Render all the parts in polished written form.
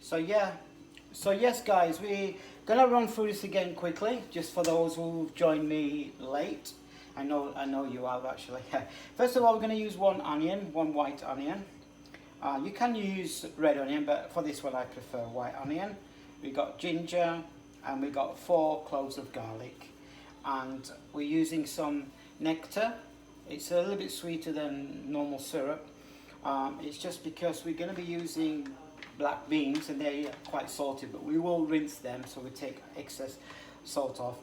So yes, guys, we're gonna run through this again quickly, just for those who've joined me late. I know you have actually. First of all, we're gonna use one onion, one white onion. You can use red onion, but for this one I prefer white onion. We got ginger, and we got 4 cloves of garlic, and we're using some nectar. It's a little bit sweeter than normal syrup. It's just because we're going to be using black beans and they're quite salty, but we will rinse them so we take excess salt off.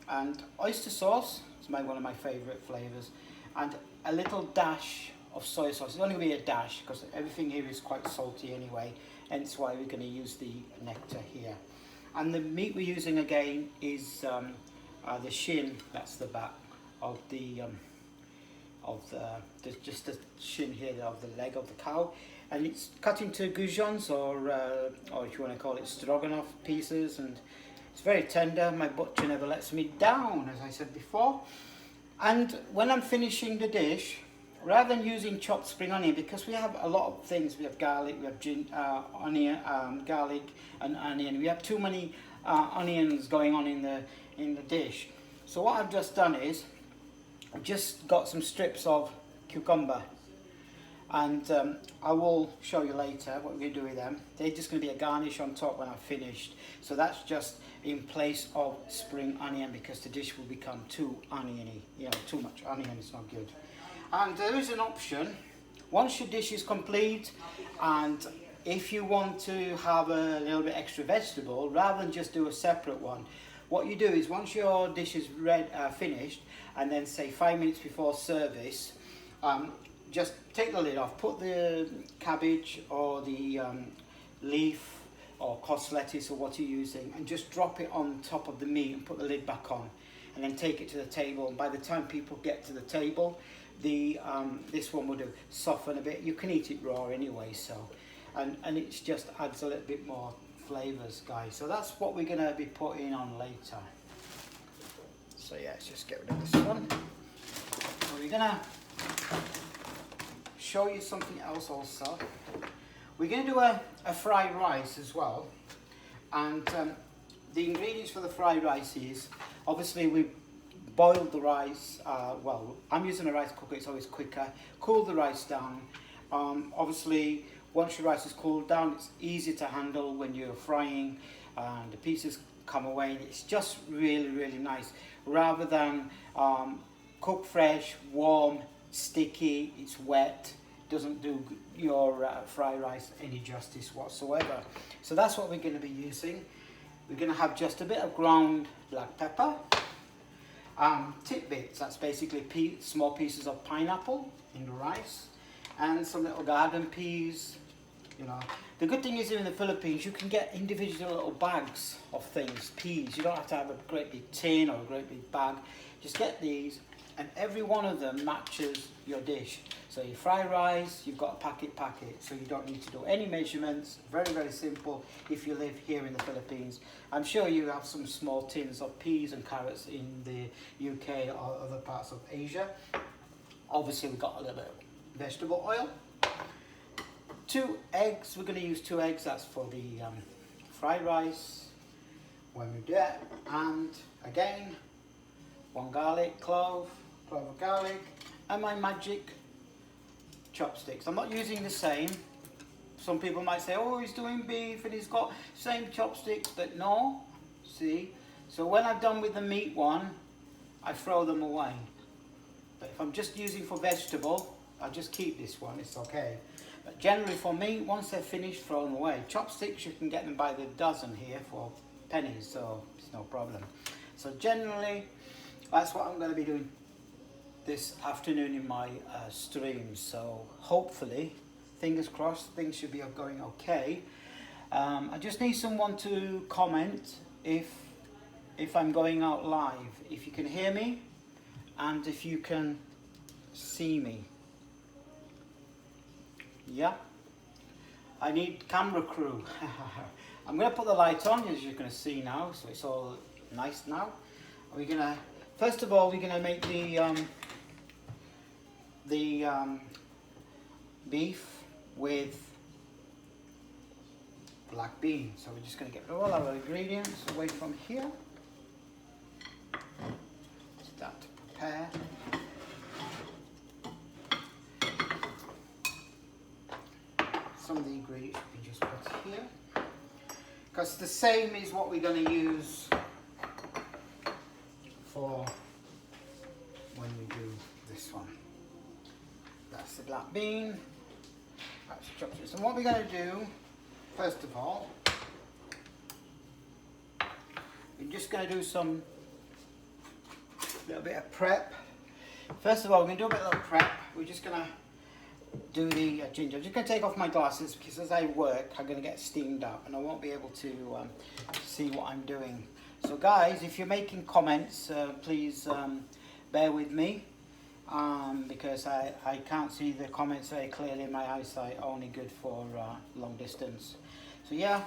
And oyster sauce is one of my favourite flavours, and a little dash of soy sauce. It's only going to be a dash because everything here is quite salty anyway, hence why we're going to use the nectar here. And the meat we're using again is the shin. That's the back of the just the shin here of the leg of the cow, and it's cut into goujons or if you want to call it stroganoff pieces, and it's very tender. My butcher never lets me down, as I said before. And when I'm finishing the dish, rather than using chopped spring onion, because we have a lot of things, we have garlic, we have onion, garlic and onion. We have too many onions going on in the dish. So what I've just done is I've just got some strips of cucumber, and I will show you later what we're going to do with them. They're just going to be a garnish on top when I've finished. So that's just in place of spring onion, because the dish will become too oniony. Too much onion is not good. And there is an option, once your dish is complete, and if you want to have a little bit extra vegetable, rather than just do a separate one, what you do is once your dish is finished, and then say 5 minutes before service, just take the lid off, put the cabbage or the leaf or cos lettuce or what you're using, and just drop it on top of the meat and put the lid back on, and then take it to the table. And by the time people get to the table, this one will soften a bit. You can eat it raw anyway, so and it just adds a little bit more flavors, guys. So that's what we're going to be putting on later. So yeah, let's just get rid of this one. So we're going to show you something else also. We're going to do a fried rice as well, and the ingredients for the fried rice is, obviously we boiled the rice. Well, I'm using a rice cooker, it's always quicker. Cool the rice down. Obviously once your rice is cooled down, it's easy to handle when you're frying, and the pieces come away, and it's just really nice, rather than cook fresh, warm, sticky, it's wet. Doesn't do your fried rice any justice whatsoever. So that's what we're going to be using. We're going to have just a bit of ground black pepper, tidbits, that's basically small pieces of pineapple in the rice, and some little garden peas. The good thing is, in the Philippines you can get individual little bags of things, peas. You don't have to have a great big tin or a great big bag. Just get these, and every one of them matches your dish. So your fried rice, you've got a packet, so you don't need to do any measurements. Very simple if you live here in the Philippines. I'm sure you have some small tins of peas and carrots in the UK or other parts of Asia. Obviously we've got a little bit of vegetable oil. 2 eggs, we're going to use 2 eggs, that's for the fried rice when we do it. And again, 1 clove of garlic, and my magic chopsticks. I'm not using the same. Some people might say, oh, he's doing beef and he's got same chopsticks, but no, see. So when I've done with the meat one, I throw them away. But if I'm just using for vegetable, I'll just keep this one, it's okay. But generally for me, once they're finished, throw them away. Chopsticks, you can get them by the dozen here for pennies, so it's no problem. So generally, that's what I'm going to be doing this afternoon in my stream. So hopefully, fingers crossed, things should be going okay. I just need someone to comment if I'm going out live, if you can hear me and if you can see me. Yeah, I need camera crew. I'm going to put the light on, as you're going to see now, so it's all nice now. We're going to, first of all, we're going to make the beef with black bean. So we're just going to get all our ingredients away from here. Start to prepare. Some of the ingredients we can just put here. Because the same is what we're going to use for when we do this one. That's the black bean. That's chocolate. So what we're going to do, first of all, we're just going to do some little bit of prep. First of all, we're going to do a bit of prep. We're just going to do the ginger. I'm just going to take off my glasses because as I work, I'm going to get steamed up and I won't be able to see what I'm doing. So guys, if you're making comments, please bear with me because I can't see the comments very clearly in my eyesight, only good for long distance. So yeah,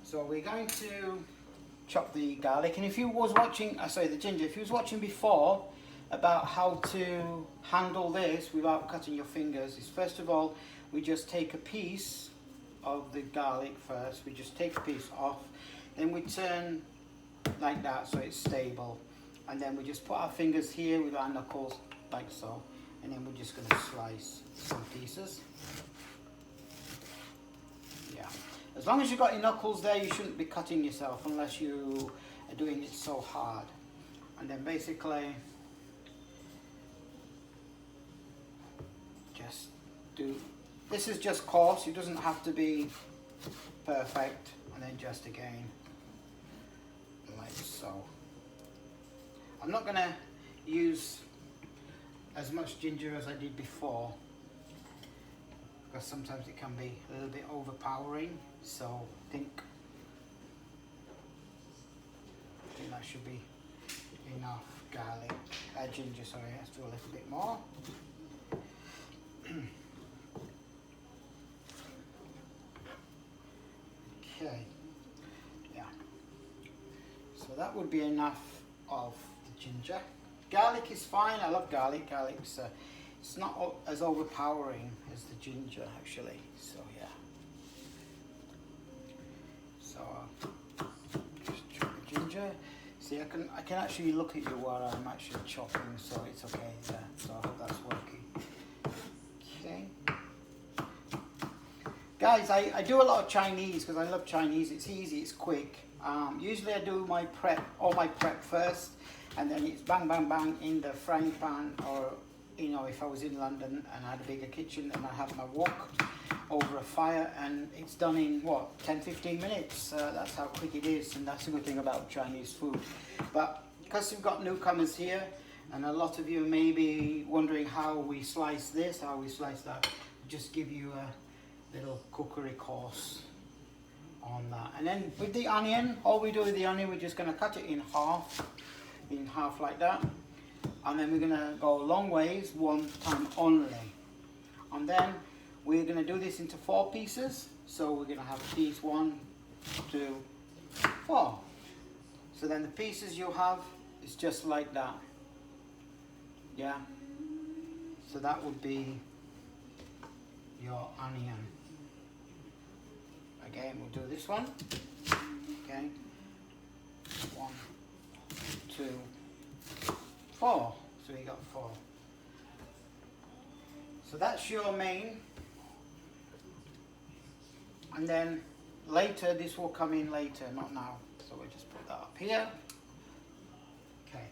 so we're going to chop the garlic, and if you was watching, sorry, the ginger, if you was watching before about how to handle this without cutting your fingers, is first of all, we just take a piece of the garlic first, we just take a piece off, then we turn like that so it's stable, and then we just put our fingers here with our knuckles like so, and then we're just going to slice some pieces. Yeah, as long as you've got your knuckles there, you shouldn't be cutting yourself unless you are doing it so hard. And then basically just do, this is just coarse, it doesn't have to be perfect, and then just again like so. I'm not going to use as much ginger as I did before because sometimes it can be a little bit overpowering, so I think that should be enough garlic, ginger, sorry, let's do a little bit more. Okay, yeah, so that would be enough of the ginger. Garlic is fine, I love garlic. Garlic's it's not as overpowering as the ginger actually, so yeah. So just chop the ginger. See, I can actually look at you while I'm actually chopping, so it's okay there. So I hope that's working. Okay. Guys, I do a lot of Chinese because I love Chinese. It's easy, it's quick. Usually I do my prep, all my prep first, and then it's bang, bang, bang in the frying pan, or, you know, if I was in London and I had a bigger kitchen, and I have my wok over a fire, and it's done in, what, 10-15 minutes. That's how quick it is, and that's the good thing about Chinese food. But because we've got newcomers here, and a lot of you may be wondering how we slice this, how we slice that, just give you a little cookery course on that. And then with the onion, all we do with the onion, we're just going to cut it in half like that, and then we're going to go a long ways, one time only, and then we're going to do this into 4 pieces. So we're going to have piece 1, 2, 4. So then the pieces you have is just like that. Yeah, so that would be your onion. Again, we'll do this one. Okay, 1, 2, 4. So you got 4. So that's your main. And then later, this will come in later, not now. So we'll just put that up here. Okay.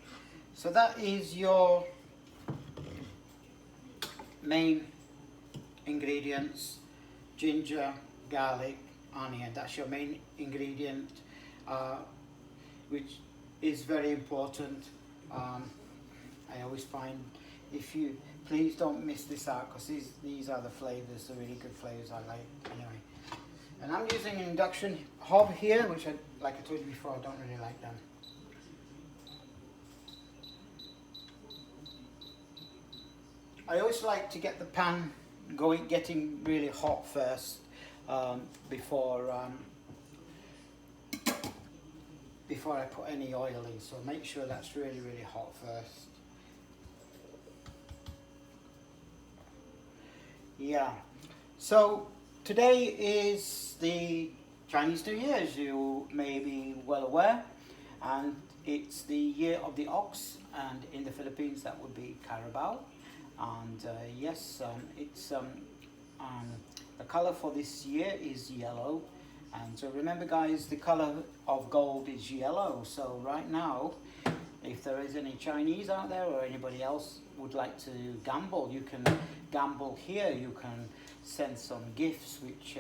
So that is your main ingredients: ginger, garlic, onion. That's your main ingredient, which is very important. I always find, if you, please don't miss this out, because these are the flavors, the really good flavors I like anyway. And I'm using an induction hob here, which like I told you before, I don't really like them. I always like to get the pan getting really hot first, before I put any oil in. So make sure that's really, really hot first. Yeah. So today is the Chinese New Year, as you may be well aware, and it's the year of the ox, and in the Philippines that would be Carabao. And yes, the color for this year is yellow. And so remember guys, the color of gold is yellow. So right now, if there is any Chinese out there or anybody else would like to gamble, you can gamble here. You can send some gifts which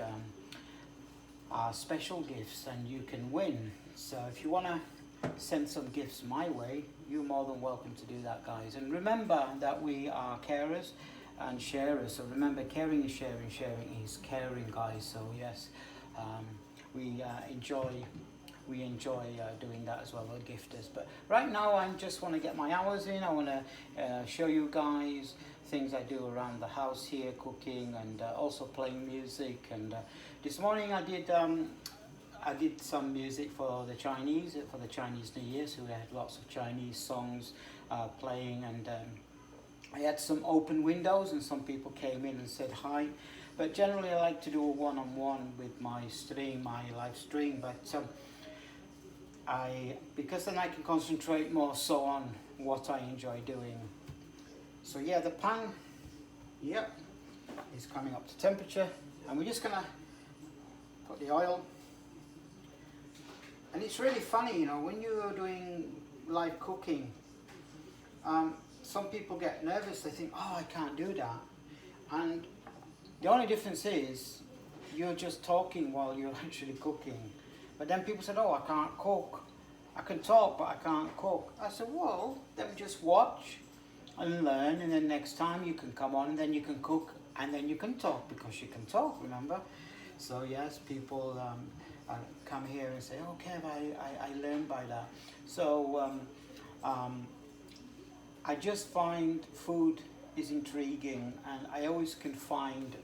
are special gifts, and you can win. So if you want to send some gifts my way, you're more than welcome to do that, guys. And remember that we are carers and sharers. So remember, caring is sharing, sharing is caring, guys. So yes, we enjoy doing that as well, the gifters. But right now I just want to get my hours in. I want to show you guys things I do around the house here, cooking, and also playing music. And this morning I did some music for the Chinese New Year, so we had lots of Chinese songs playing, and I had some open windows and some people came in and said hi. But generally I like to do a one-on-one with my live stream, but because then I can concentrate more so on what I enjoy doing. So yeah, the pan, yep, is coming up to temperature, and we're just gonna put the oil. And it's really funny, you know, when you're doing live cooking, some people get nervous. They think, oh, I can't do that. And the only difference is you're just talking while you're actually cooking. But then people said, oh, I can't cook. I can talk, but I can't cook. I said, well, then just watch and learn, and then next time you can come on, and then you can cook, and then you can talk, because you can talk, remember? So yes, people come here and say, oh, Kev, I learned by that. So I just find food is intriguing, and I always can find,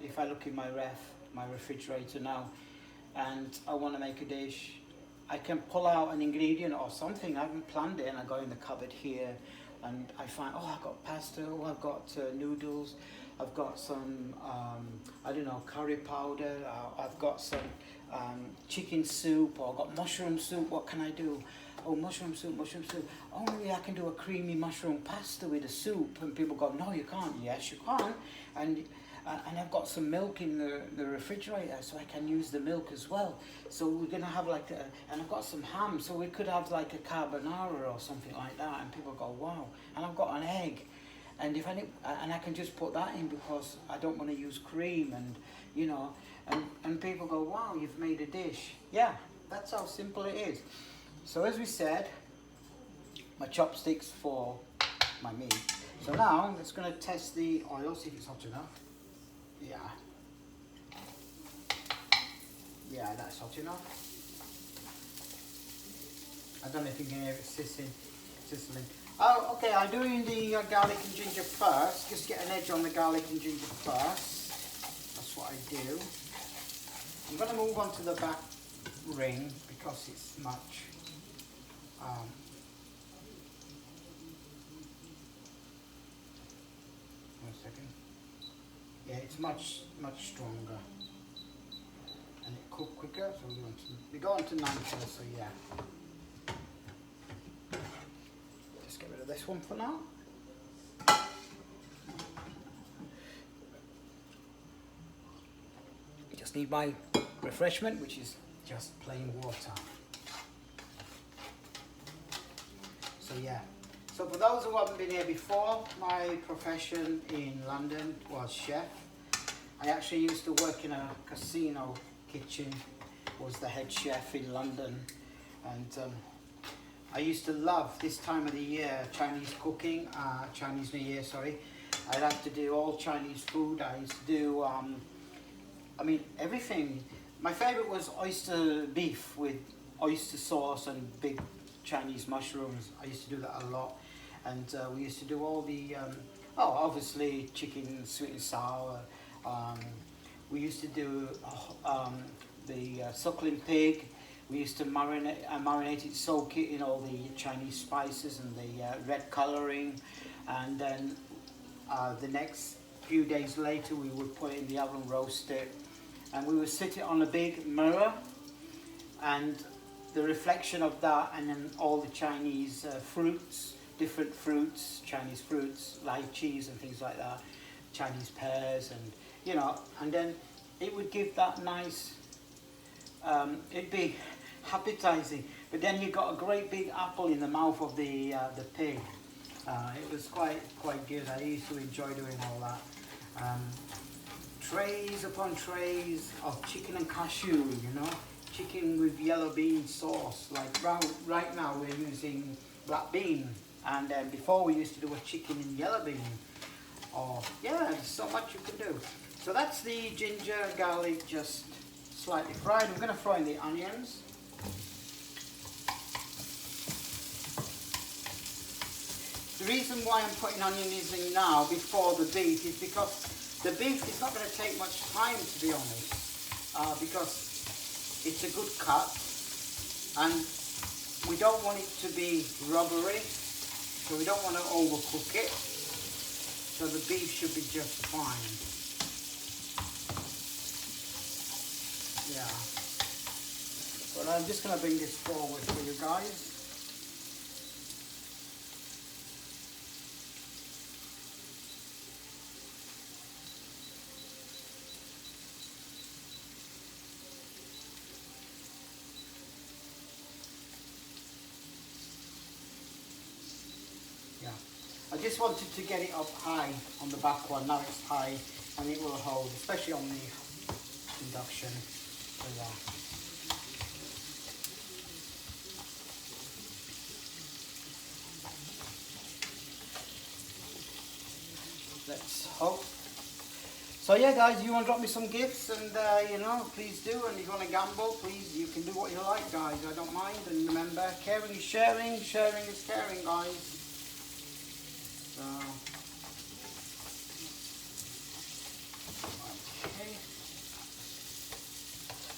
if I look in my refrigerator now, and I want to make a dish, I can pull out an ingredient or something. I haven't planned it, and I go in the cupboard here, and I find, oh, I've got pasta, oh, I've got noodles, I've got some, I don't know, curry powder, I've got some chicken soup, or I've got mushroom soup. What can I do? Oh, mushroom soup, mushroom soup. Oh, maybe I can do a creamy mushroom pasta with a soup. And people go, no, you can't. Yes, you can. And I've got some milk in the refrigerator, so I can use the milk as well. So we're gonna have like and I've got some ham, so we could have like a carbonara or something like that. And people go, wow. And I've got an egg, and and I can just put that in because I don't want to use cream, and you know, and people go, wow, you've made a dish. Yeah, that's how simple it is. So as we said, my chopsticks for my meat. So now I'm just going to test the oil, see if it's hot enough. Yeah. Yeah, that's hot enough. I don't know if you can hear it sizzling. Oh, okay, I'm doing the garlic and ginger first. Just get an edge on the garlic and ginger first. That's what I do. I'm going to move on to the back ring because it's much. One second. Yeah, it's much stronger, and it cooks quicker. So we go on to 9 first. So yeah, just get rid of this one for now. Just need my refreshment, which is just plain water. So yeah, so for those who haven't been here before, my profession in London was chef. I actually used to work in a casino kitchen, was the head chef in London, and I used to love this time of the year, Chinese cooking, Chinese New Year, sorry. I'd have to do all Chinese food. I used to do, I mean, everything. My favourite was oyster beef with oyster sauce and big Chinese mushrooms. I used to do that a lot, and we used to do all the obviously chicken sweet and sour. We used to do the suckling pig. We used to marinate it, soak it in all the Chinese spices and the red colouring, and then the next few days later we would put it in the oven, roast it, and we would sit it on a big mirror, and the reflection of that, and then all the Chinese fruits, different fruits, Chinese fruits, lychees and things like that, Chinese pears, and you know, and then it would give that nice, it'd be appetizing, but then you got a great big apple in the mouth of the pig. It was quite good. I used to enjoy doing all that. Trays upon trays of chicken and cashew, you know, chicken with yellow bean sauce. Like right now we're using black bean, and before we used to do a chicken and yellow bean. Or yeah, there's so much you can do. So that's the ginger, garlic, just slightly fried. We're going to throw in the onions. The reason why I'm putting onions in now before the beef is because the beef is not going to take much time, to be honest, because it's a good cut, and we don't want it to be rubbery, so we don't want to overcook it, so the beef should be just fine. Yeah, but I'm just going to bring this forward for you guys. I just wanted to get it up high on the back one. Now it's high and it will hold, especially on the induction. So yeah. Let's hope. So yeah guys, you want to drop me some gifts, and you know, please do, and if you want to gamble, please, you can do what you like guys, I don't mind. And remember, caring is sharing, sharing is caring guys. Okay.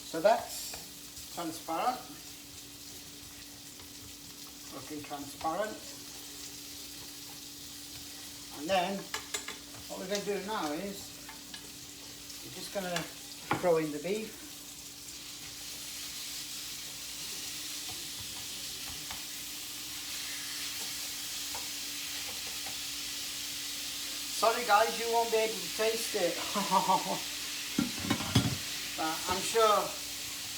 So that's transparent, looking transparent. And then what we're going to do now is we're just going to throw in the beef. Sorry guys, you won't be able to taste it. But I'm sure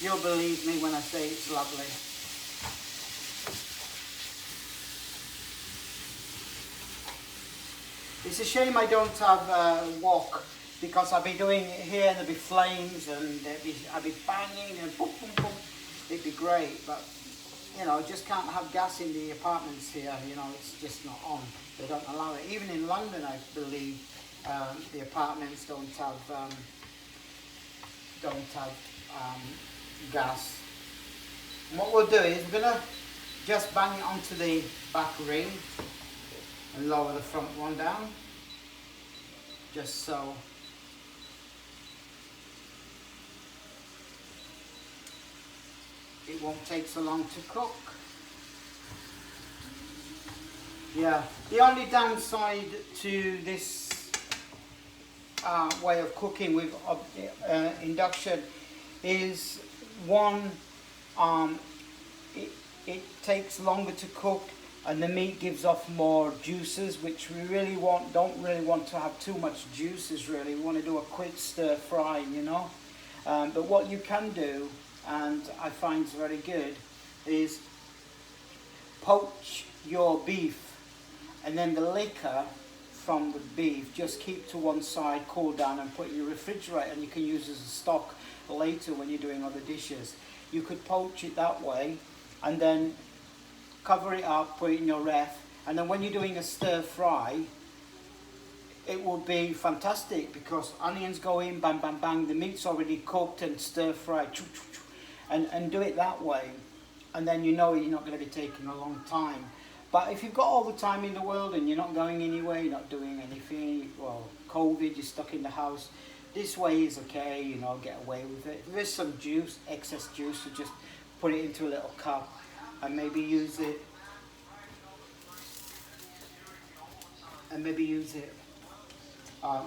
you'll believe me when I say it's lovely. It's a shame I don't have a wok, because I'll be doing it here and there'll be flames and I'll be banging and boom, boom, boom. It'd be great, but you know, just can't have gas in the apartments here, you know, it's just not on. They don't allow it. Even in London, I believe, the apartments don't have gas. And what we'll do is we're going to just bang it onto the back ring and lower the front one down, just so it won't take so long to cook. Yeah, the only downside to this way of cooking with induction is one, it takes longer to cook, and the meat gives off more juices, which we really don't really want to have too much juices really. We want to do a quick stir fry, you know. But what you can do, and I find is very good, is poach your beef, and then the liquor from the beef just keep to one side, cool down, and put in your refrigerator, and you can use as a stock later when you're doing other dishes. You could poach it that way, and then cover it up, put it in your ref, and then when you're doing a stir fry, it will be fantastic, because onions go in, bang, bang, bang, the meat's already cooked and stir fried, and do it that way, and then you know you're not going to be taking a long time. But if you've got all the time in the world and you're not going anywhere, you're not doing anything, well, COVID, you're stuck in the house, this way is okay, you know, get away with it. If there's some juice, excess juice, so just put it into a little cup and maybe use it,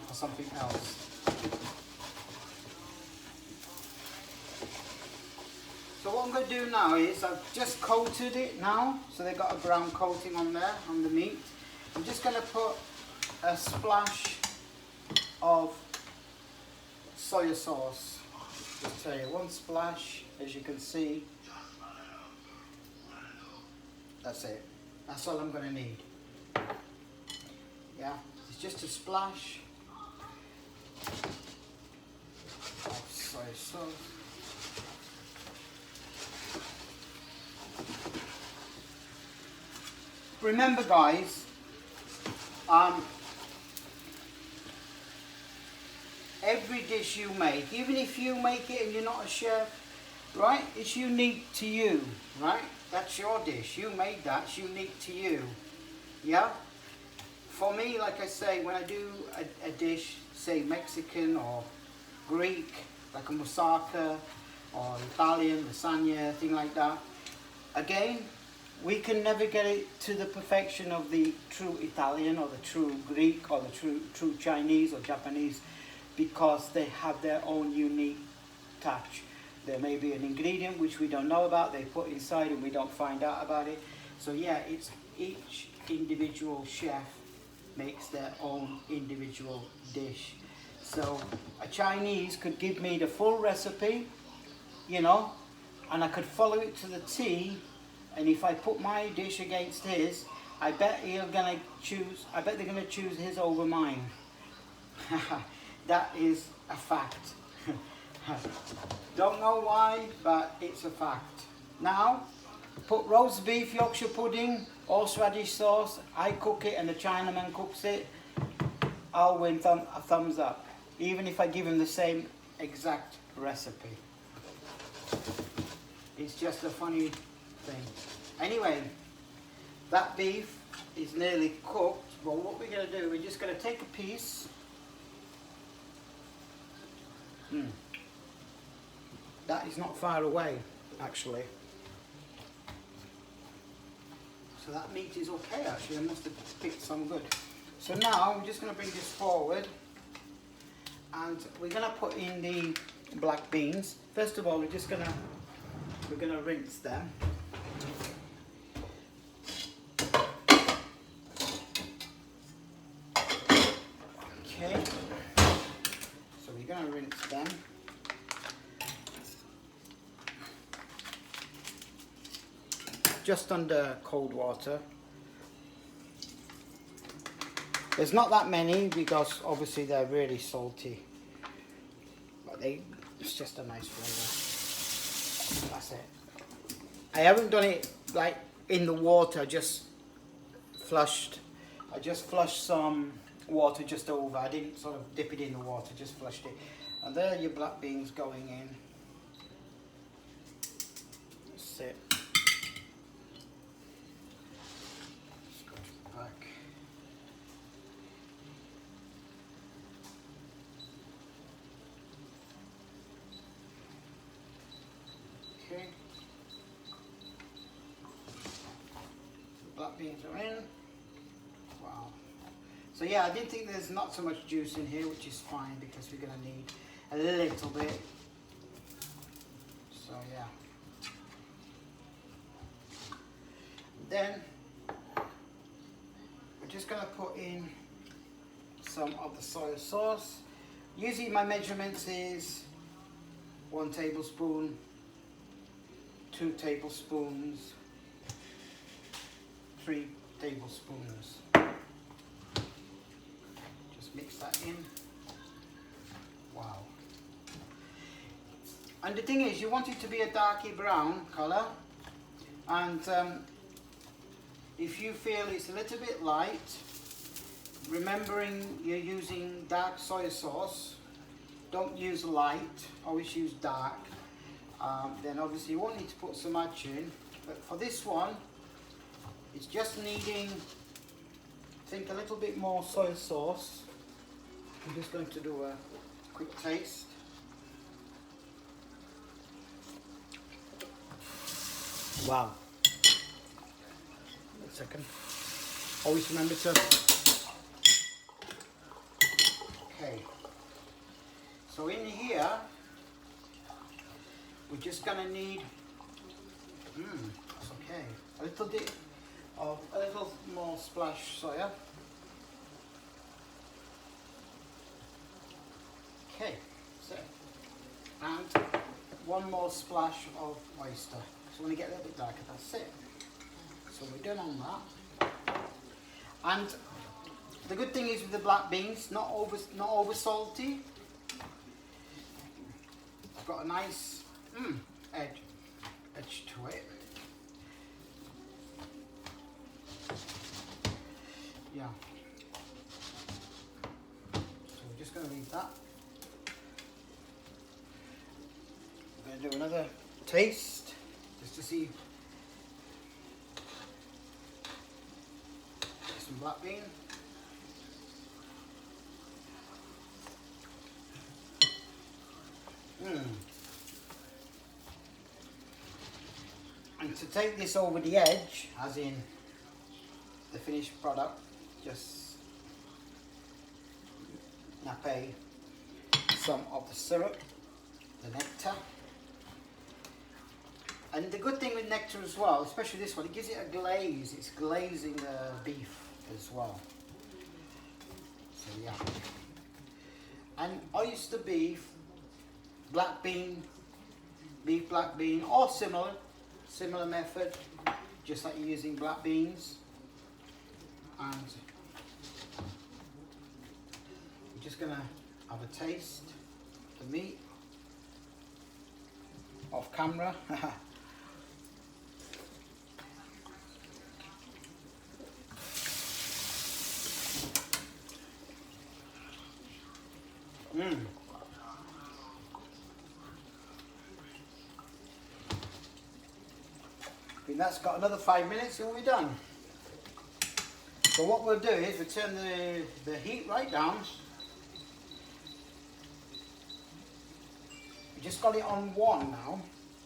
for something else. So what I'm going to do now is I've just coated it now, so they've got a brown coating on there, on the meat. I'm just going to put a splash of soy sauce. Just tell you, one splash, as you can see. That's it. That's all I'm going to need. Yeah, it's just a splash of soy sauce. Remember guys, every dish you make, even if you make it and you're not a chef, right, it's unique to you, right? That's your dish, you made that, it's unique to you, yeah? For me, like I say, when I do a dish, say Mexican or Greek, like a moussaka, or Italian, lasagna, thing like that, again, we can never get it to the perfection of the true Italian or the true Greek or the true Chinese or Japanese, because they have their own unique touch. There may be an ingredient which we don't know about, they put inside and we don't find out about it. So yeah, it's each individual chef makes their own individual dish. So a Chinese could give me the full recipe, you know, and I could follow it to the T. And if I put my dish against his, I bet they're gonna choose his over mine. That is a fact. Don't know why, but it's a fact. Now, put roast beef, Yorkshire pudding, horseradish sauce, I cook it and the Chinaman cooks it, I'll win a thumbs up. Even if I give him the same exact recipe. It's just a funny thing. Anyway, that beef is nearly cooked. Well, what we're going to do, we're just going to take a piece. That is not far away, actually. So that meat is okay, actually. I must have picked some good. So now I'm just going to bring this forward, and we're going to put in the black beans. First of all, we're going to rinse them. Okay, so we're going to rinse them. Just under cold water. There's not that many because obviously they're really salty, but it's just a nice flavour. That's it. I haven't done it like in the water, I just flushed some water just over. I didn't sort of dip it in the water, just flushed it. And there are your black beans going in. That's it. Back. Okay. The black beans are in. Wow. So yeah, I did think there's not so much juice in here, which is fine because we're going to need a little bit. So yeah. Then we're just going to put in some of the soy sauce. Usually my measurements is 1 tablespoon, 2 tablespoons, 3 tablespoons. Just mix that in. Wow. And the thing is, you want it to be a darky brown colour, and if you feel it's a little bit light, remembering you're using dark soy sauce, don't use light, always use dark. Then obviously you won't need to put so much in, but for this one, it's just needing, I think, a little bit more soy sauce. I'm just going to do a quick taste. Wow. Wait a second. Always remember to... Okay. So in here, we're just going to need That's okay. A little bit of a little more splash soya. Okay, so and one more splash of oyster. So when you get a little bit darker, that's it. So we're done on that. And the good thing is with the black beans, not over salty. It's got a nice edge to it. Yeah. So we're just going to leave that. We're going to do another taste just to see. Some black bean. And to take this over the edge, as in the finished product, just nappe some of the syrup, the nectar. And the good thing with nectar as well, especially this one, it gives it a glaze. It's glazing the beef as well. So yeah. And oyster beef, black bean, beef black bean, or similar method, just like you're using black beans. And I'm just gonna have a taste of the meat off camera. I think that's got another 5 minutes and we're done. So what we'll do is we'll turn the heat right down. We just got it on 1 now,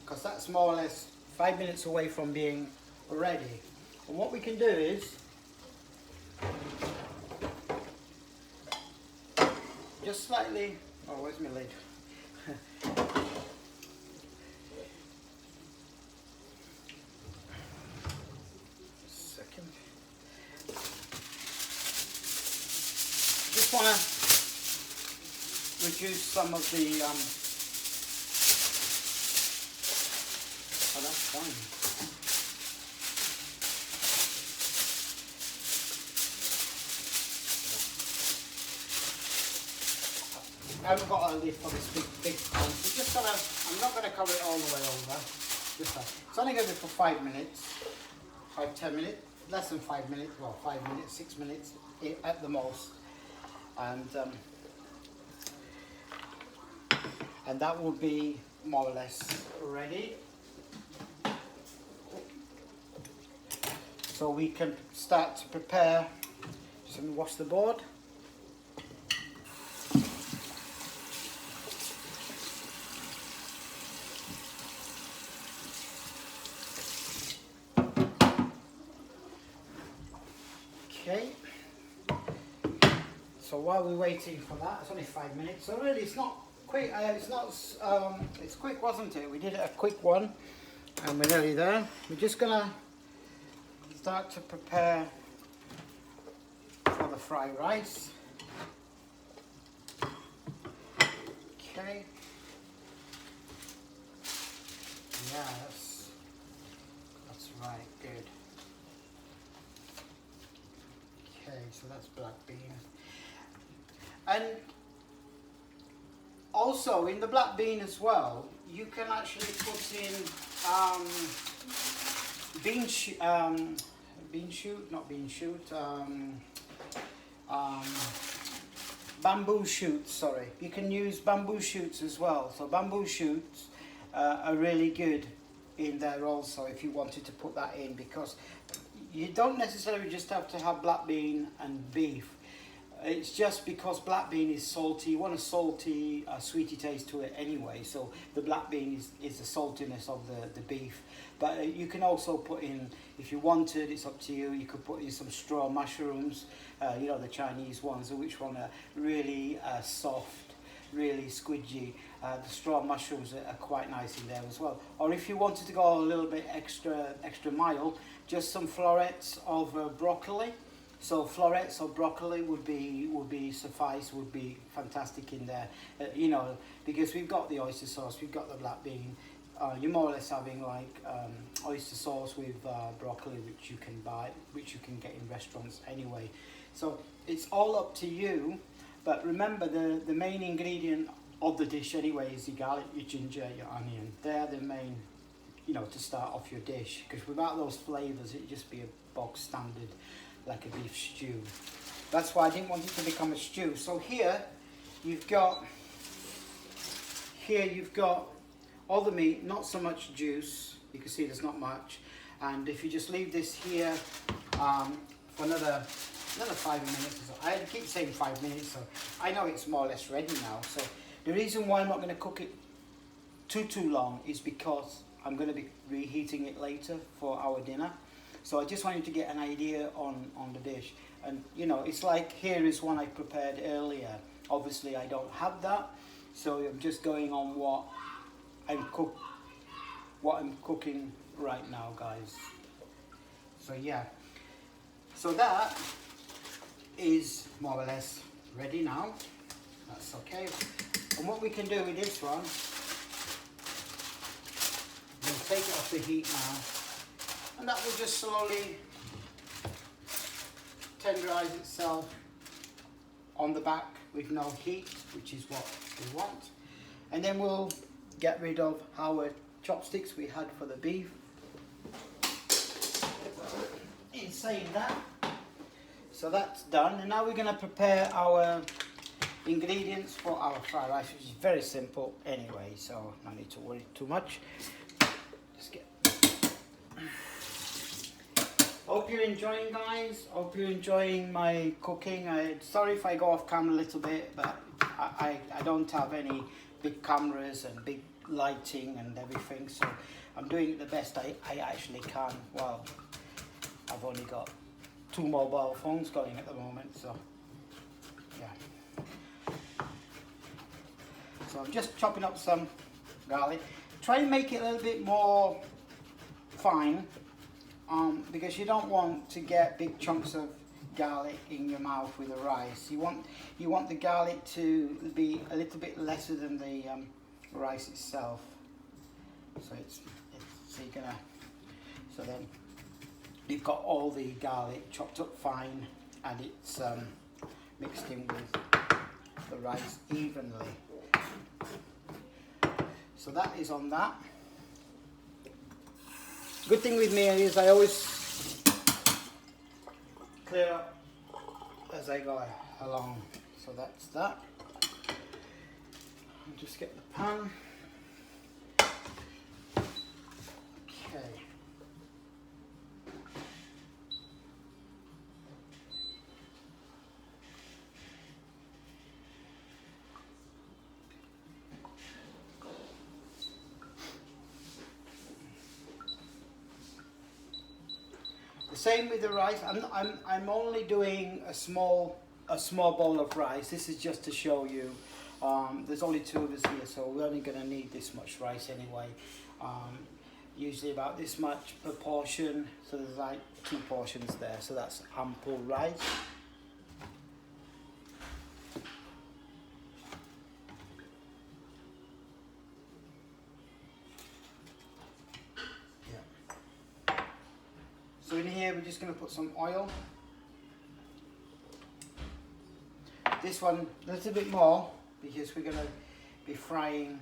because that's more or less 5 minutes away from being ready. And what we can do is just slightly, oh where's my lid? Second. Just want to reduce some of the, oh that's fine. I haven't got a lid for this big pan, so just gonna, I'm not gonna cover it all the way over. Just that. It's only gonna be for 5 minutes, 5-10 minutes, less than 5 minutes, well 5 minutes, 6 minutes at the most, and that will be more or less ready. So we can start to prepare. Just let me wash the board. Okay, so while we're waiting for that, it's only 5 minutes, so really it's not quick, it's quick, wasn't it? We did a quick one, and we're nearly there. We're just gonna start to prepare for the fried rice. Okay, yeah, that's right, good. Okay, so that's black bean. And also in the black bean as well, you can actually put in bamboo shoots, sorry. You can use bamboo shoots as well. So bamboo shoots are really good in there also if you wanted to put that in, because you don't necessarily just have to have black bean and beef. It's just because black bean is salty, you want a salty, sweety taste to it anyway, so the black bean is the saltiness of the beef. But you can also put in, if you wanted, it's up to you, you could put in some straw mushrooms, you know, the Chinese ones, which one are really soft, really squidgy, The straw mushrooms are quite nice in there as well. Or if you wanted to go a little bit extra mile, just some florets of broccoli. So florets of broccoli would be suffice, would be fantastic in there. You know, because we've got the oyster sauce, we've got the black bean. You're more or less having like oyster sauce with broccoli, which you can buy, which you can get in restaurants anyway. So it's all up to you. But remember, the main ingredient of the dish anyway is your garlic, your ginger, your onion. They're the main, you know, to start off your dish. Because without those flavours, it'd just be a bog standard, like a beef stew. That's why I didn't want it to become a stew. So here you've got all the meat, not so much juice. You can see there's not much. And if you just leave this here for another 5 minutes or so. I keep saying 5 minutes, so I know it's more or less ready now. So the reason why I'm not going to cook it too long is because I'm going to be reheating it later for our dinner. So I just wanted to get an idea on the dish. And you know, it's like here is one I prepared earlier. Obviously I don't have that, so I'm just going on what I'm cooking right now, guys. So yeah, so that is more or less ready now. That's okay. And what we can do with this one, we'll take it off the heat now, and that will just slowly tenderize itself on the back with no heat, which is what we want. And then we'll get rid of our chopsticks we had for the beef. In saying that, so that's done, and now we're going to prepare our ingredients for our fried rice, which is very simple anyway, so no need to worry too much. Just get. Hope you're enjoying, guys. Hope you're enjoying my cooking. Sorry if I go off camera a little bit, but I don't have any big cameras and big lighting and everything, so I'm doing it the best I actually can. Well, I've only got 2 mobile phones going at the moment, so yeah. So I'm just chopping up some garlic. Try and make it a little bit more fine, because you don't want to get big chunks of garlic in your mouth with the rice. You want the garlic to be a little bit lesser than the rice itself. So so then you've got all the garlic chopped up fine, and it's mixed in with the rice evenly. So that is on that. Good thing with me is I always clear up as I go along. So that's that. I'll just get the pan. Okay. Same with the rice. I'm only doing a small bowl of rice. This is just to show you. There's only 2 of us here, so we're only going to need this much rice anyway. Usually about this much per portion. So there's like 2 portions there. So that's ample rice. So in here we're just going to put some oil. This one a little bit more, because we're going to be frying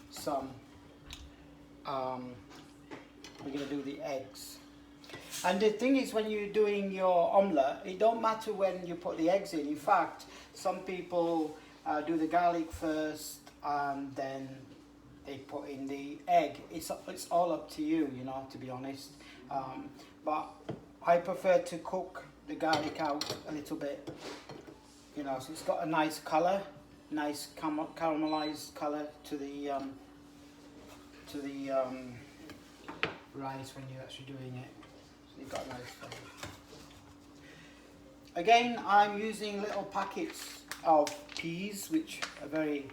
some, we're going to do the eggs. And the thing is, when you're doing your omelette, it don't matter when you put the eggs in. In fact, some people do the garlic first and then they put in the egg. It's all up to you, you know, to be honest. But I prefer to cook the garlic out a little bit, you know, so it's got a nice colour, nice caramelized colour to the rice when you're actually doing it. So you've got a nice colour. Again, I'm using little packets of peas, which are very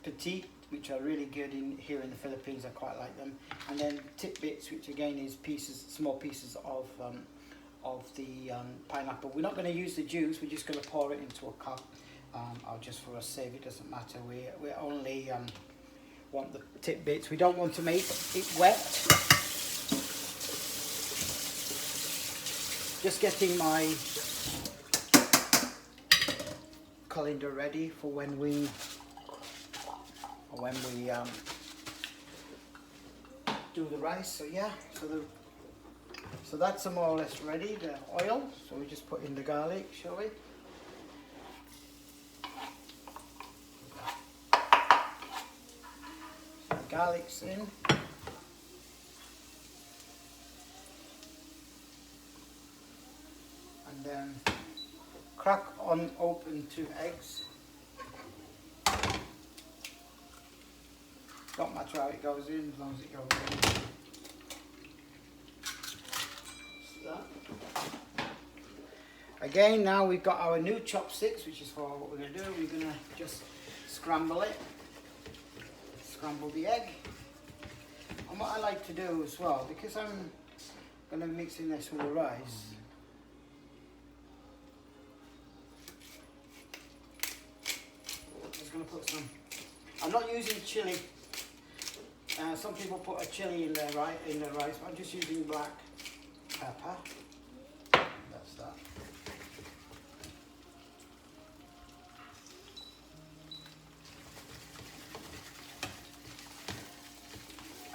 petite, which are really good here in the Philippines. I quite like them. And then tidbits, which again is small pieces of the pineapple. We're not going to use the juice. We're just going to pour it into a cup. Or just for a save, it doesn't matter. We only want the tidbits. We don't want to make it wet. Just getting my colander ready for when we do the rice. So yeah, so that's more or less ready, the oil. So we just put in the garlic, shall we? So the garlic's in. And then crack on open 2 eggs. Don't matter how it goes in, as long as it goes in. Again, now we've got our new chopsticks, which is for what we're going to do. We're going to just scramble it, scramble the egg. And what I like to do as well, because I'm going to mix in this with the rice, I'm just going to put some, I'm not using chili. Some people put a chili in their rice, but I'm just using black pepper. That's that.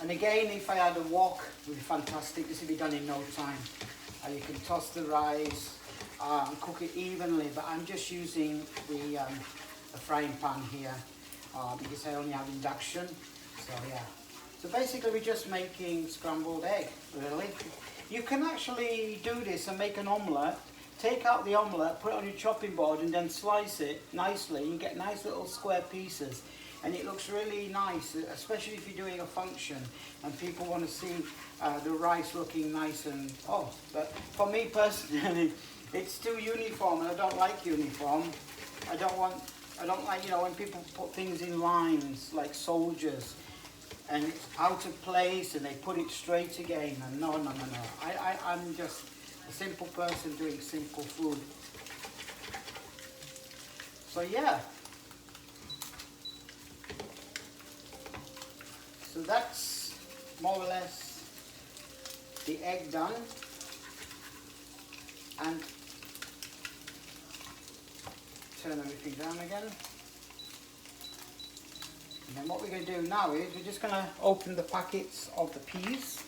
And again, if I had a wok, it would be fantastic. This would be done in no time. You can toss the rice and cook it evenly, but I'm just using the frying pan here because I only have induction. So yeah. So basically we're just making scrambled egg, really. You can actually do this and make an omelette. Take out the omelette, put it on your chopping board and then slice it nicely. You get nice little square pieces. And it looks really nice, especially if you're doing a function and people want to see the rice looking nice and, but for me personally, it's too uniform and I don't like uniform. I don't like, when people put things in lines like soldiers and it's out of place and they put it straight again. And no. I'm just a simple person doing simple food. So yeah. So that's more or less the egg done. And turn everything down again. And then what we're going to do now is we're just going to open the packets of the peas.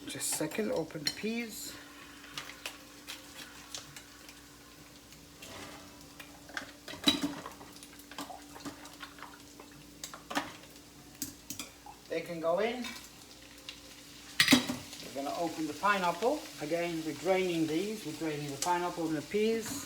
Just a second, open the peas. They can go in. We're going to open the pineapple. Again, we're draining these. We're draining the pineapple and the peas.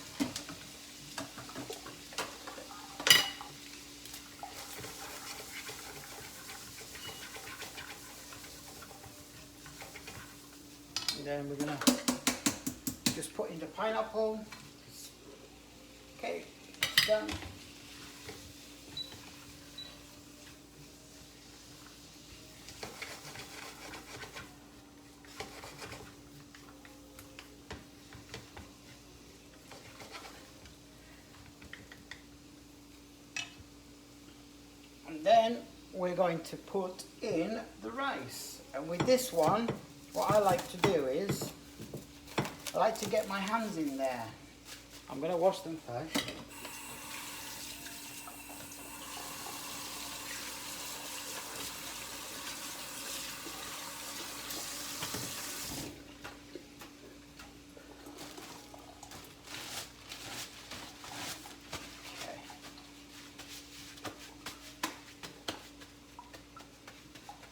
And then we're going to just put in the pineapple. Okay, done. And then we're going to put in the rice. And with this one, what I like to do is, I like to get my hands in there. I'm going to wash them first.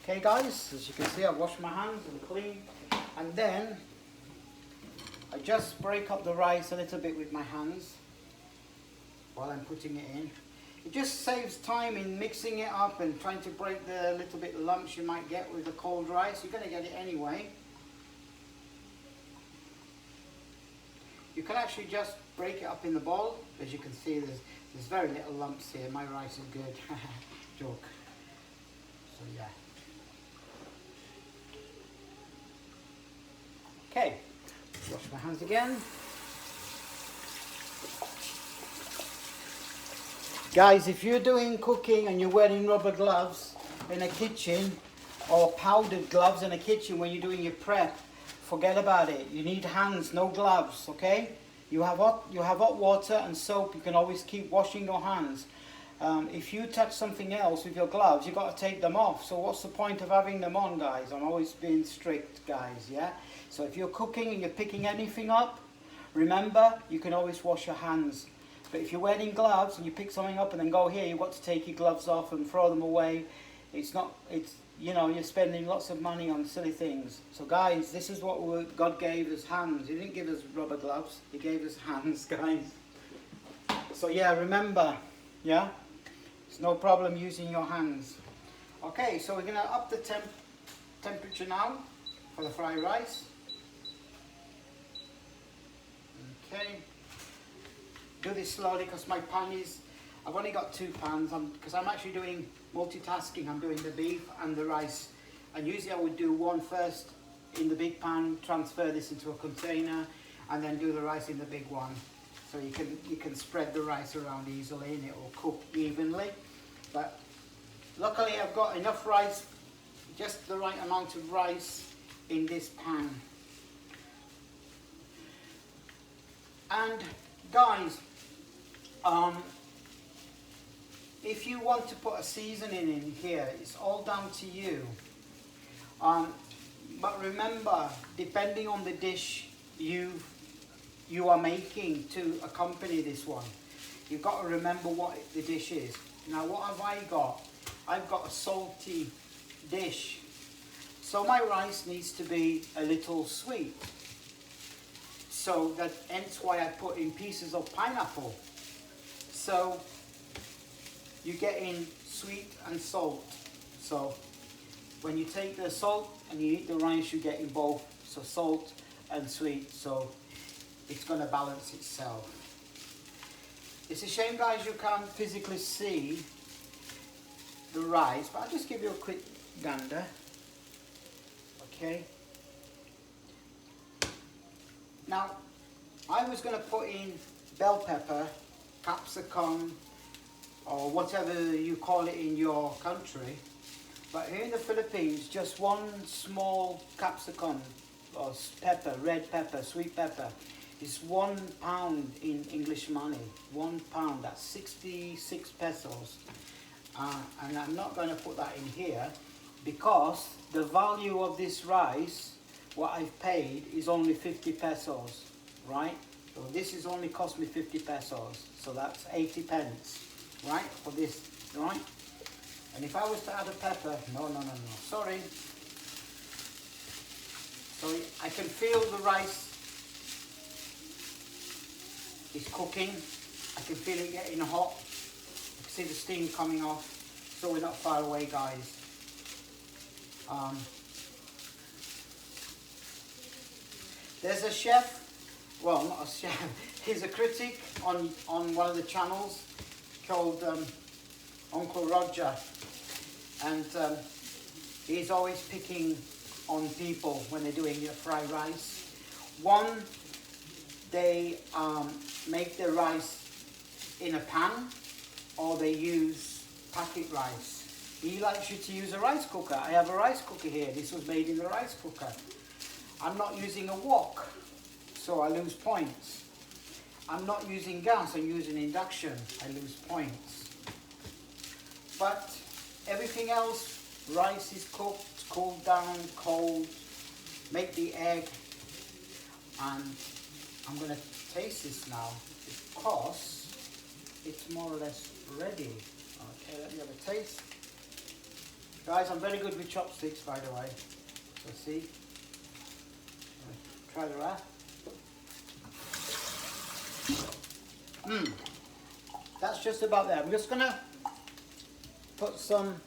Okay guys, as you can see, I've washed my hands and clean, and then I just break up the rice a little bit with my hands while I'm putting it in. It just saves time in mixing it up and trying to break the little bit lumps you might get with the cold rice. You're going to get it anyway. You can actually just break it up in the bowl. As you can see, there's very little lumps here. My rice is good. Joke. So yeah. Okay, wash my hands again. Guys, if you're doing cooking and you're wearing rubber gloves in a kitchen, or powdered gloves in a kitchen when you're doing your prep, forget about it. You need hands, no gloves, okay? You have hot water and soap. You can always keep washing your hands. If you touch something else with your gloves, you've got to take them off. So what's the point of having them on, guys? I'm always being strict, guys, yeah? So if you're cooking and you're picking anything up, remember, you can always wash your hands. But if you're wearing gloves and you pick something up and then go here, you've got to take your gloves off and throw them away. You know, you're spending lots of money on silly things. So guys, this is what God gave us, hands. He didn't give us rubber gloves. He gave us hands, guys. So yeah, remember, yeah? It's no problem using your hands. Okay, so we're going to up the temperature now for the fried rice. Okay. Do this slowly because my pan is, I've only got 2 pans because I'm actually doing multitasking. I'm doing the beef and the rice. And usually I would do one first in the big pan, transfer this into a container, and then do the rice in the big one. So you can spread the rice around easily and it will cook evenly. But luckily I've got enough rice, just the right amount of rice in this pan. And guys, if you want to put a seasoning in here, it's all down to you. But remember, depending on the dish you are making to accompany this one, you've got to remember what the dish is. Now what have I got? I've got a salty dish. So my rice needs to be a little sweet. So hence why I put in pieces of pineapple. So you get in sweet and salt. So when you take the salt and you eat the rice, you get in both. So salt and sweet. So it's going to balance itself. It's a shame, guys, you can't physically see the rice, but I'll just give you a quick gander. Okay. Now, I was going to put in bell pepper, capsicum, or whatever you call it in your country. But here in the Philippines, just one small capsicum or pepper, red pepper, sweet pepper, is £1 in English money. £1, that's 66 pesos. And I'm not going to put that in here because the value of this rice, what I've paid, is only 50 pesos, right? So this is only cost me 50 pesos. So that's 80 pence, right, for this, right? And if I was to add a pepper, no, sorry. So I can feel the rice is cooking. I can feel it getting hot. I can see the steam coming off. So we're not far away, guys. There's a chef, well, not a chef, he's a critic on one of the channels called Uncle Roger. And he's always picking on people when they're doing their fried rice. One, they make their rice in a pan, or they use packet rice. He likes you to use a rice cooker. I have a rice cooker here. This was made in the rice cooker. I'm not using a wok, so I lose points. I'm not using gas, I'm using induction. I lose points. But everything else, rice is cooked, cooled down, cold. Make the egg. And I'm going to taste this now because it's more or less ready. Okay, let me have a taste. Guys, I'm very good with chopsticks, by the way. So see. Try the wrap. That's just about there. I'm just going to put some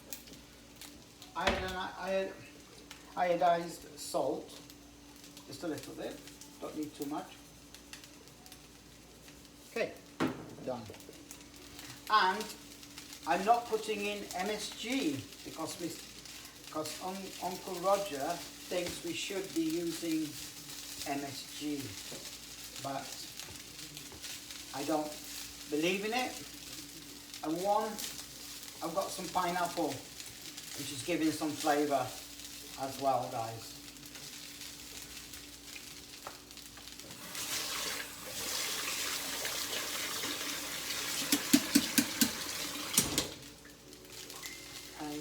iodized salt. Just a little bit. Don't need too much. done. And I'm not putting in MSG because Uncle Roger thinks we should be using MSG, but I don't believe in it. And one, I've got some pineapple, which is giving some flavour as well, guys.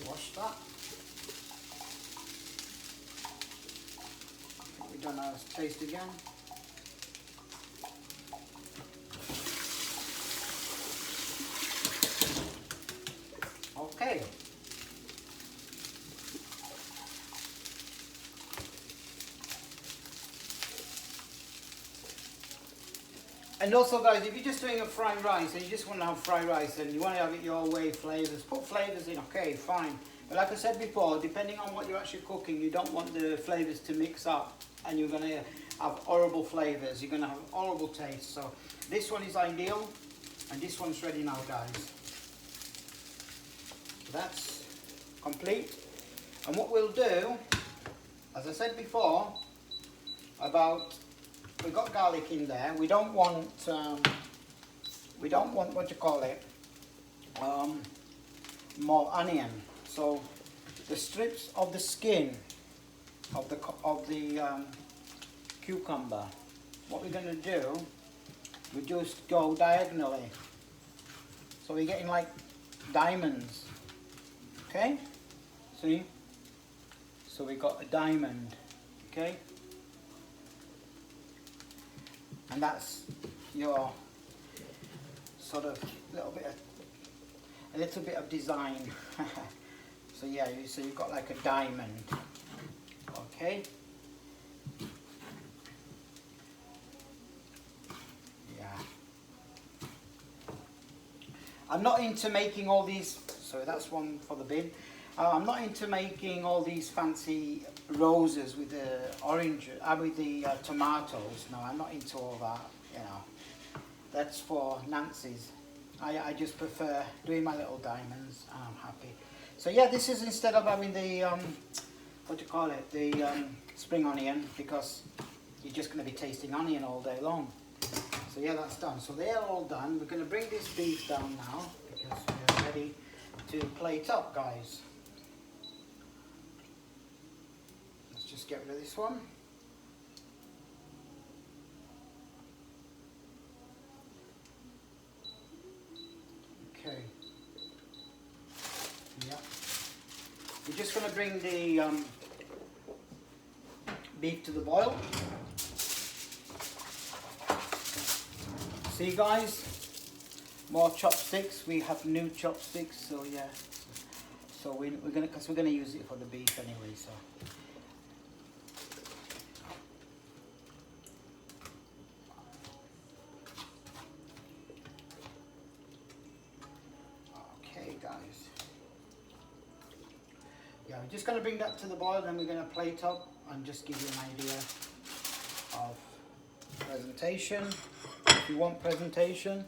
Wash that. I think we've done our taste again. Okay. And also, guys, if you're just doing a fried rice and you just want to have fried rice and you want to have it your way, flavors, put flavors in, okay, fine. But like I said before, depending on what you're actually cooking, you don't want the flavors to mix up and you're going to have horrible flavors. You're going to have horrible taste. So this one is ideal and this one's ready now, guys. That's complete. And what we'll do, as I said before, we've got garlic in there. We don't want what you call it, more onion. So the strips of the skin of the cucumber, what we're going to do, we just go diagonally. So we're getting like diamonds. Okay? See? So we got a diamond. Okay? And that's your sort of a little bit of design. So yeah, so you've got like a diamond. Okay. Yeah. I'm not into making all these. So that's one for the bin. I'm not into making all these fancy roses with the orange, with the tomatoes. No, I'm not into all that, you know. That's for Nancy's. I just prefer doing my little diamonds and I'm happy. So yeah, this is instead of having the, what do you call it, the spring onion, because you're just going to be tasting onion all day long. So yeah, that's done. So they're all done. We're going to bring this beef down now because we're ready to plate up, guys. Just get rid of this one. Okay. Yeah. We're just going to bring the beef to the boil. See, guys, more chopsticks. We have new chopsticks, so yeah. So we're gonna use it for the beef anyway. So. Yeah, we're just going to bring that to the boil, then we're going to plate up and just give you an idea of presentation. If you want presentation.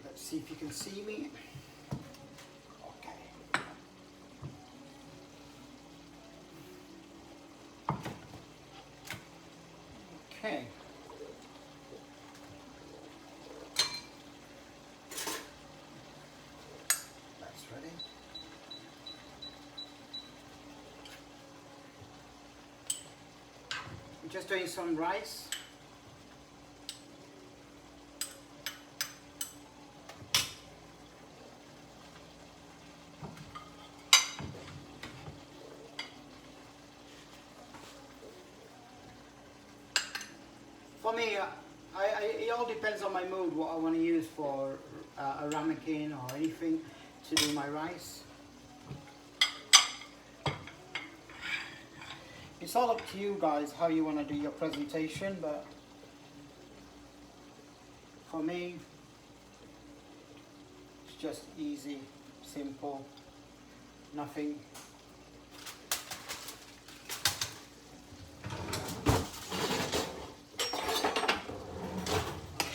Let's see if you can see me. Okay. That's ready. I'm just doing some rice. For me, it all depends on my mood, what I want to use for a ramekin or anything to do my rice. It's all up to you guys how you want to do your presentation, but for me, just easy, simple, nothing.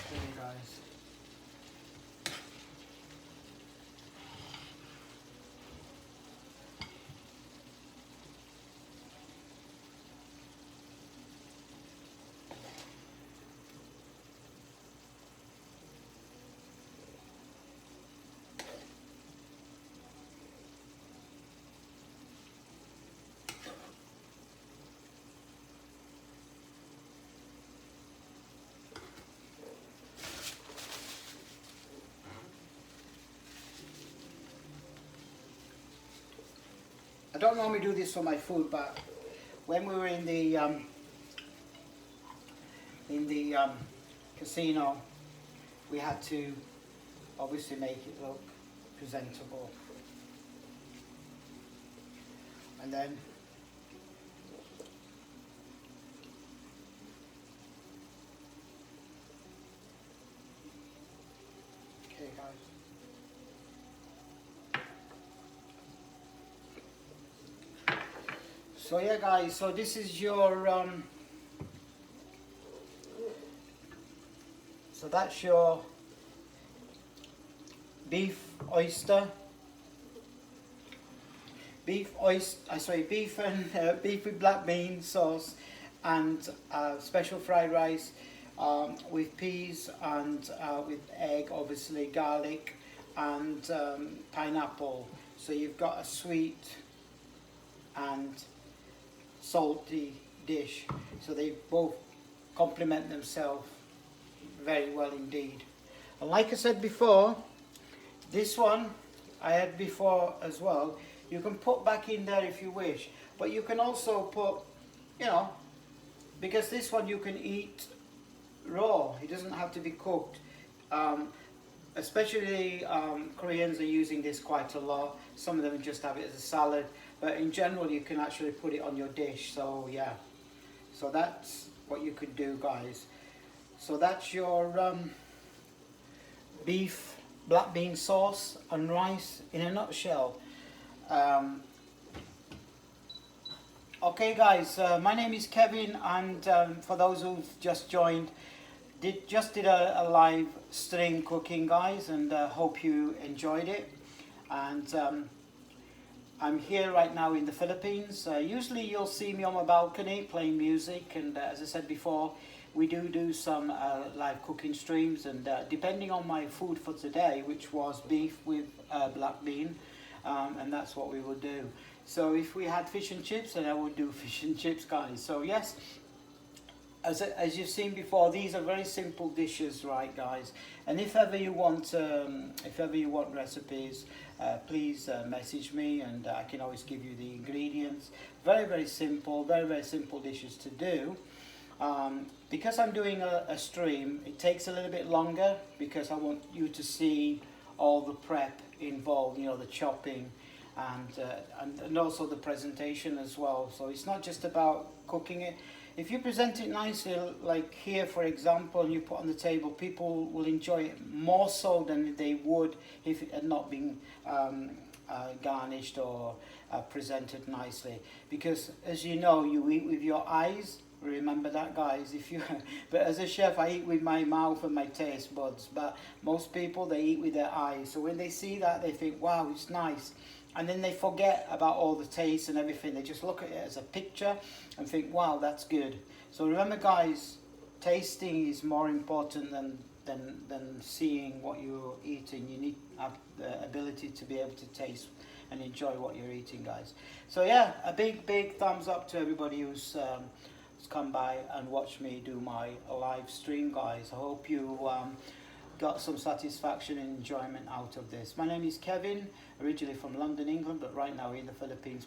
Okay, guys. I don't normally do this for my food, but when we were in the casino, we had to obviously make it look presentable. And then okay, guys. So yeah, guys, so this is your so that's your beef and beef with black bean sauce and special fried rice with peas and with egg, obviously garlic and pineapple. So you've got a sweet and salty dish, so they both complement themselves very well indeed. And like I said before, this one I had before as well, you can put back in there if you wish, but you can also put, you know, because this one you can eat raw, it doesn't have to be cooked. Especially Koreans are using this quite a lot. Some of them just have it as a salad, but in general you can actually put it on your dish. So yeah, so that's what you could do, guys. So that's your beef black bean sauce and rice in a nutshell. Okay, guys, my name is Kevin, and for those who've just joined, just did a live stream cooking, guys, and hope you enjoyed it. And I'm here right now in the Philippines. Usually you'll see me on my balcony playing music, and as I said before, we do some live cooking streams, and depending on my food for today, which was beef with black bean, and that's what we will do. So if we had fish and chips, then I would do fish and chips, guys. So yes, as you've seen before, these are very simple dishes, right, guys? And if ever you want recipes, please message me, and I can always give you the ingredients. Very simple, very simple dishes to do. Because I'm doing a stream, it takes a little bit longer because I want you to see all the prep involved, you know, the chopping and also the presentation as well. So it's not just about cooking it. If you present it nicely, like here for example, and you put on the table, people will enjoy it more so than they would if it had not been garnished or presented nicely. Because as you know, you eat with your eyes. Remember that, guys. But as a chef, I eat with my mouth and my taste buds. But most people, they eat with their eyes. So when they see that, they think, wow, it's nice. And then they forget about all the taste and everything. They just look at it as a picture and think, wow, that's good. So remember, guys, tasting is more important than seeing what you're eating. You need to have the ability to be able to taste and enjoy what you're eating, guys. So yeah, a big thumbs up to everybody who's come by and watched me do my live stream, guys. I hope you got some satisfaction and enjoyment out of this. My name is Kevin, originally from London, England, but right now in the Philippines.